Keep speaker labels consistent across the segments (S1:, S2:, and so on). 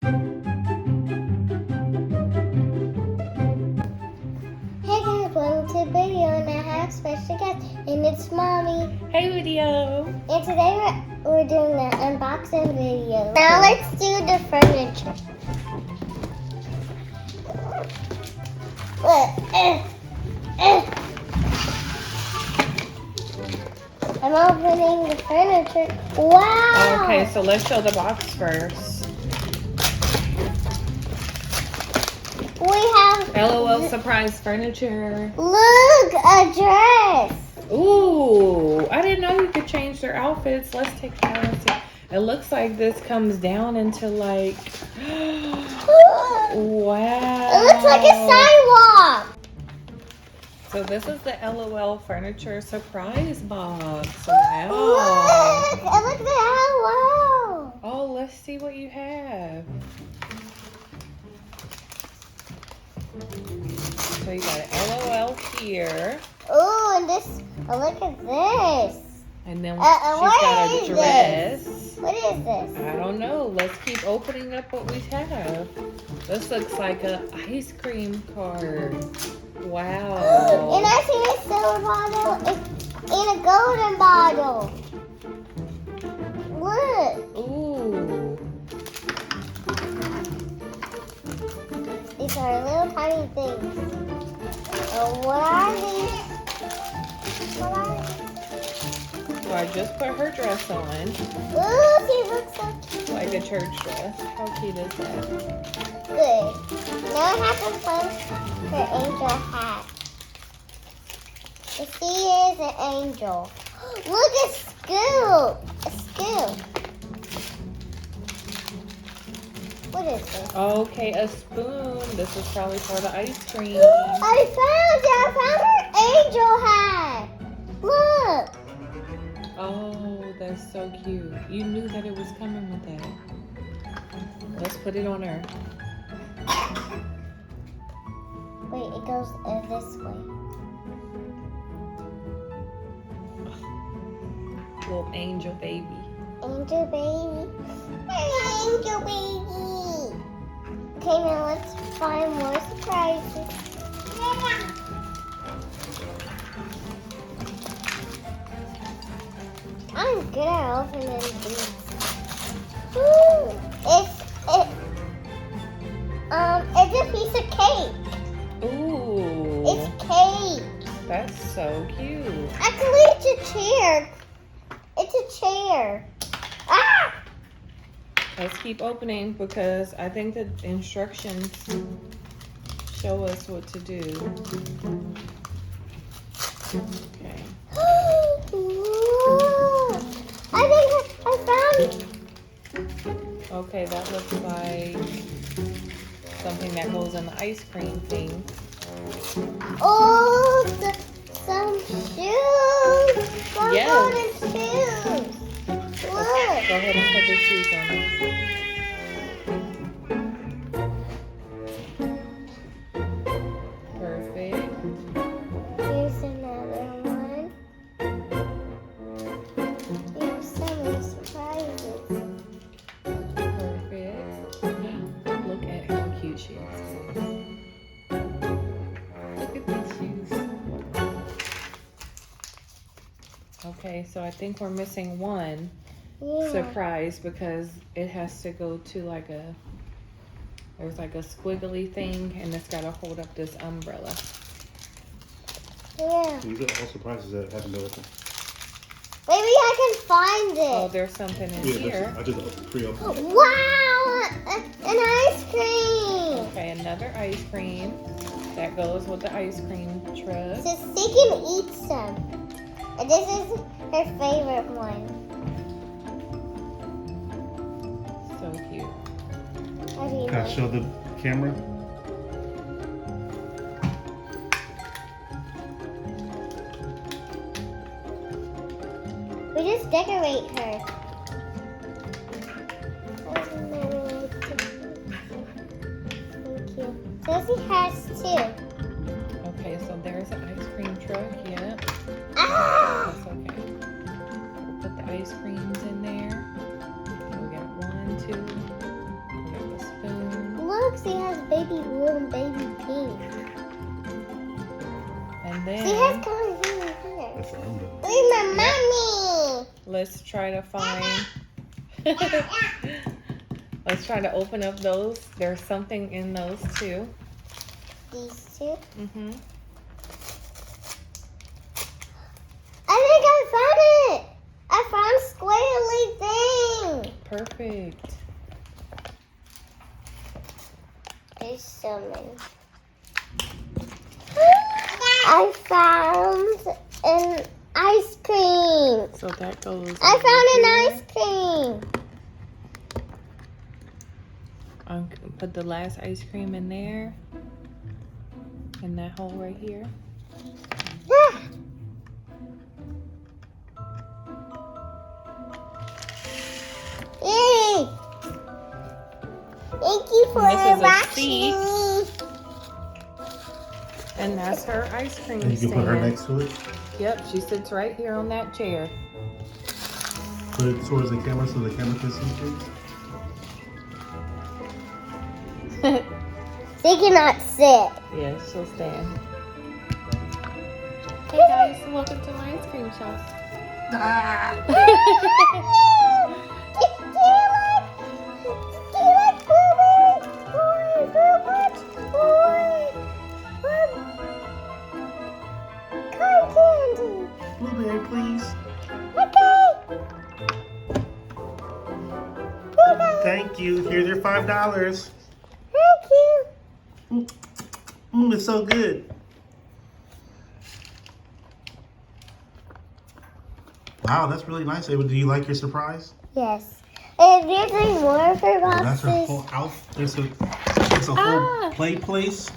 S1: Hey guys, welcome to the video, and I have a special guest, and it's Mommy.
S2: Hey video!
S1: And today we're doing the unboxing video. Now let's do the furniture. I'm opening the furniture. Wow!
S2: Okay, so let's show the box first.
S1: We have
S2: LOL surprise furniture.
S1: Look, a dress.
S2: Ooh, I didn't know you could change their outfits. Let's take it out and see. It looks like this comes down into like, wow.
S1: It looks like a sidewalk.
S2: So this is the LOL furniture surprise box.
S1: Look,
S2: Wow.
S1: it looks like wow.
S2: Oh, let's see what you have. So you got an LOL here.
S1: Ooh, and this, look at this.
S2: And then
S1: what
S2: she's got a
S1: is
S2: dress.
S1: What is this?
S2: I don't know. Let's keep opening up what we have. This looks like an ice cream cart. Wow.
S1: And I see a silver bottle and a golden bottle. Look.
S2: Ooh.
S1: These are little tiny things. What are these? What are these?
S2: So I just put her dress on,
S1: Ooh, she looks so cute.
S2: like a church dress. How cute is that?
S1: Good. Now I have to find her angel hat. She is an angel. Look, a scoop. A scoop. What is this?
S2: Okay, a spoon. This is probably for the ice cream.
S1: I found her angel hat. Look.
S2: Oh, that's so cute. You knew that it was coming with that. Let's put it on her.
S1: Wait, it goes this way.
S2: Little angel baby.
S1: Angel baby. Angel baby. Okay, now let's find more surprises. I'm good at opening these. Ooh, it's a piece of cake.
S2: Ooh.
S1: It's cake.
S2: That's so cute.
S1: Actually, it's a chair. It's a chair. Ah!
S2: Let's keep opening because I think the instructions show us what to do. Okay.
S1: I think I found it.
S2: Okay, that looks like something that goes in the ice cream thing.
S1: Oh, some shoes. Some
S2: Yes.
S1: golden shoes. Look.
S2: Go ahead and put the shoes on it. Perfect.
S1: Here's another one. Here's some of the surprises.
S2: Perfect. Look at how cute she is. Look at these shoes. Okay, so I think we're missing one
S1: Yeah.
S2: surprise because it has to go to like there's like a squiggly thing and it's got to hold up this umbrella.
S1: Yeah.
S3: You got all surprises that happen to open.
S1: Maybe I can find
S2: Oh,
S1: it.
S2: there's something in
S3: Yeah,
S2: here.
S3: I just pre-opened.
S1: Wow! An ice cream.
S2: Okay, another ice cream. That goes with the ice cream truck.
S1: So she can eat some. And this is her favorite one.
S2: So cute.
S1: How do you
S3: Can I
S1: know?
S3: show the camera?
S1: We just decorate her. Thank you. Sophie has two.
S2: Okay, so there's the ice cream truck. Yep.
S1: Ah!
S2: That's okay. We'll put the ice creams in there. We got 1, 2. We got this
S1: She has baby blue and baby pink.
S2: And
S1: She
S2: then
S1: has colors in her hair.
S3: That's the armband.
S1: Where's my mommy?
S2: let's try to find. Let's try to open up those. There's something in those too.
S1: These two.
S2: Mm-hmm.
S1: I think I found it. I found squirrely thing.
S2: Perfect.
S1: There's so many. I found an ice cream.
S2: So that goes.
S1: I found an ice cream.
S2: Put the last ice cream in there. In that hole right here.
S1: Ah. Yay! Thank you for
S2: And this is a
S1: watching
S2: seat.
S1: me.
S2: And that's her ice cream
S3: And you can put her
S2: stand.
S3: next to it.
S2: Yep, she sits right here on that chair.
S3: Put it towards the camera so the camera can see things.
S1: They cannot sit.
S2: Yeah, she'll stand. Hey guys, welcome to my ice cream shop.
S3: Blueberry, please. Thank you. Here's your $5. It's so good. Wow, that's really nice, Ava. Do you like your surprise?
S1: Yes. And there's like more of her
S3: Oh, that's her
S1: boxes.
S3: whole outfit. It's a whole play place.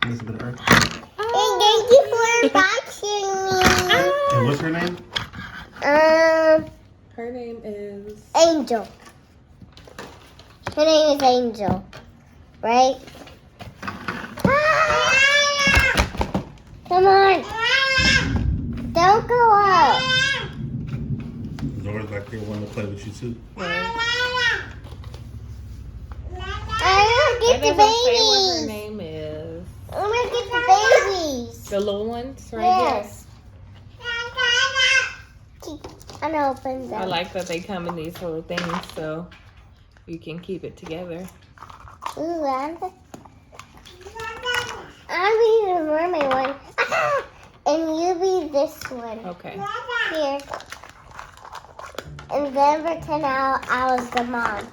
S3: There's a bit of earth.
S1: And thank you for watching me.
S3: And what's her name?
S2: Her name is
S1: Angel. Her name is Angel, right? Come on. Don't go up.
S3: Zora's back there wanting to play with you too.
S1: I want to
S2: It
S1: get the
S2: doesn't say what her
S1: babies.
S2: name is.
S1: I want to get the babies.
S2: The little ones right
S1: Yes. I'm gonna open
S2: here.
S1: them.
S2: I like that they come in these little things so you can keep it together.
S1: Ooh, I'll be the mermaid one. And you be this one.
S2: Okay.
S1: Here. And then pretend I was the mom.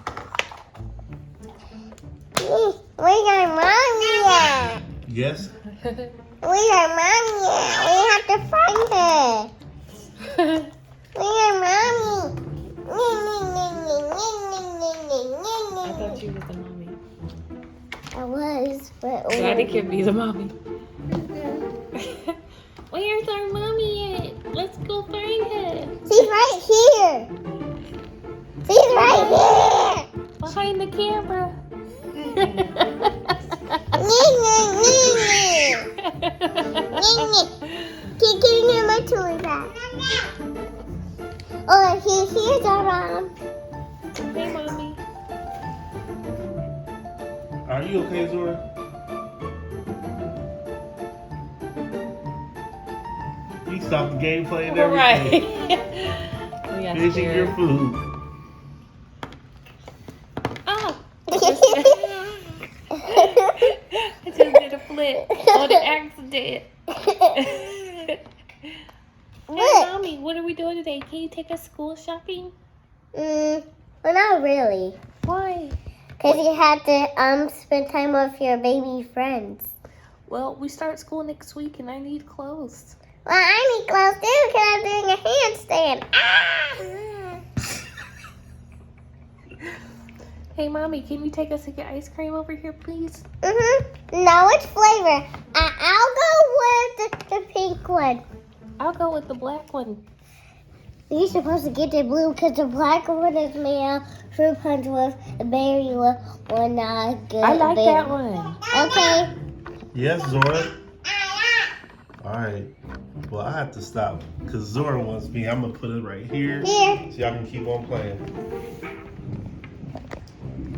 S1: Where's our mommy at?
S3: Yes?
S1: Where's our mommy at? We have to find her. Where's our mommy?
S2: I thought you was the mommy.
S1: I was, but
S2: Daddy can be the mommy. Where's our mommy at? Let's go find her.
S1: She's right here. She's right here.
S2: Behind the camera.
S1: Keep getting in my toy bag. Oh, here's our mom.
S2: Hey, mommy.
S3: Are you okay, Zora? You stopped the gameplay and everything.
S2: Right. We got
S3: Finishing your
S2: scared.
S3: food.
S2: Oh. I just did a flip on an accident. Hey, mommy, what are we doing today? Can you take us school shopping?
S1: Well, not really.
S2: Why?
S1: Because you have to spend time with your baby friends.
S2: Well, we start school next week and I need clothes.
S1: Well, I need clothes too because I'm doing a handstand.
S2: Hey, mommy, can you take us to get ice cream over here, please?
S1: No, which flavor? I'll go with the pink one.
S2: I'll go with the black one.
S1: You're supposed to get the blue because the black one is made out fruit punch with a berry one. Good
S2: I like
S1: berry.
S2: that one.
S1: Okay.
S3: Yes, Zora. All right. Well, I have to stop because Zora wants me. I'm going to put it right here.
S1: Here.
S3: So y'all can keep on playing.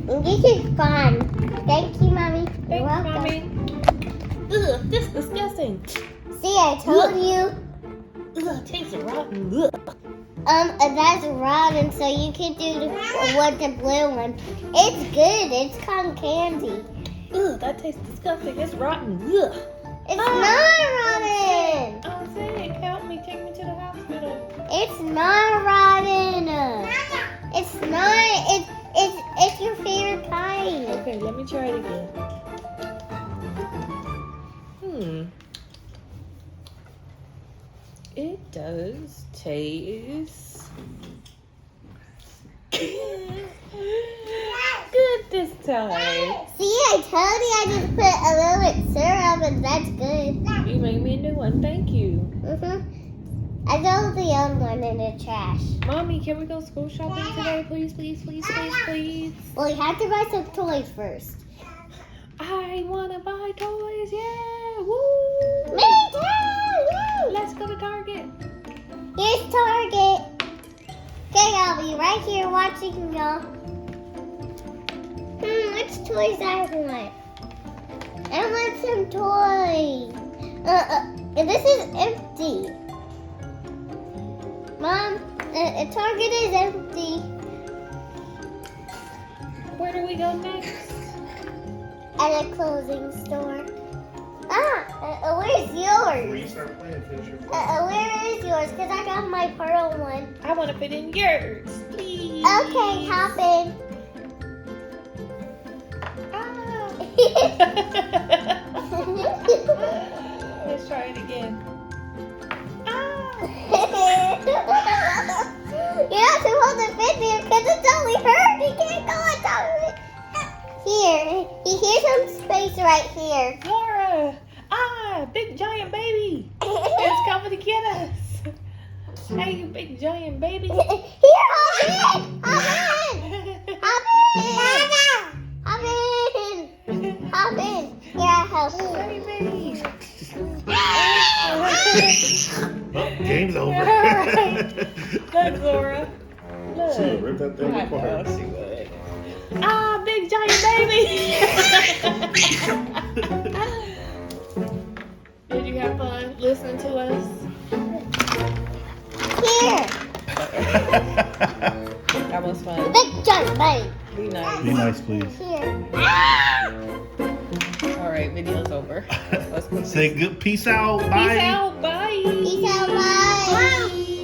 S1: This is fun. Thank you, Mommy. You're
S2: Thanks,
S1: welcome.
S2: Mommy. Ugh, this is disgusting.
S1: See, I told you.
S2: Ugh, it tastes rotten. Ugh.
S1: That's rotten, so you can do the blue one. It's good. It's cotton candy.
S2: Ugh, that tastes disgusting. It's rotten. Ugh.
S1: It's not rotten.
S2: I'm sick. Help me. Take me to the hospital.
S1: It's not rotten. It's not. It's your favorite kind.
S2: Okay, let me try it again. It does taste good this time.
S1: See, I told you I just put a little bit syrup, and that's good.
S2: You made me a new one. Thank you.
S1: I threw the other one in the trash.
S2: Mommy, can we go school shopping today? Please, please, please, please, please.
S1: Well, you have to buy some toys first.
S2: I want to buy toys. Yeah. Woo.
S1: Me too. Woo.
S2: Let's go to Target.
S1: Here's Target. Okay, I'll be right here watching y'all. Which toys I want? I want some toys. And this is empty. Mom, Target is empty.
S2: Where do we go next?
S1: At a clothing store. Where's yours? Where is yours? Because I got my pearl one.
S2: I want to fit in yours, please.
S1: Okay, hop in.
S2: Let's try it again.
S1: You're not supposed to fit there because it's only her. You can't go on top of it. Here, here's some space right here.
S2: Laura! Big giant baby! It's coming to get us! Hey, you big giant baby!
S1: Here, hop in! Hop in! Hop in! Here, I help you.
S2: Baby!
S3: Well, game's over.
S2: Alright. Look, Laura. Look.
S3: She would rip that thing
S2: I
S3: apart.
S2: know she would. Big giant baby! Did you have fun listening to us?
S1: Here!
S2: That was fun.
S1: Big giant baby!
S2: Be nice.
S3: Be nice, please.
S1: Here.
S2: Alright, video's over. Let's go.
S3: Say good. Peace out. Bye.
S2: Peace out. Bye.
S1: Peace out, bye!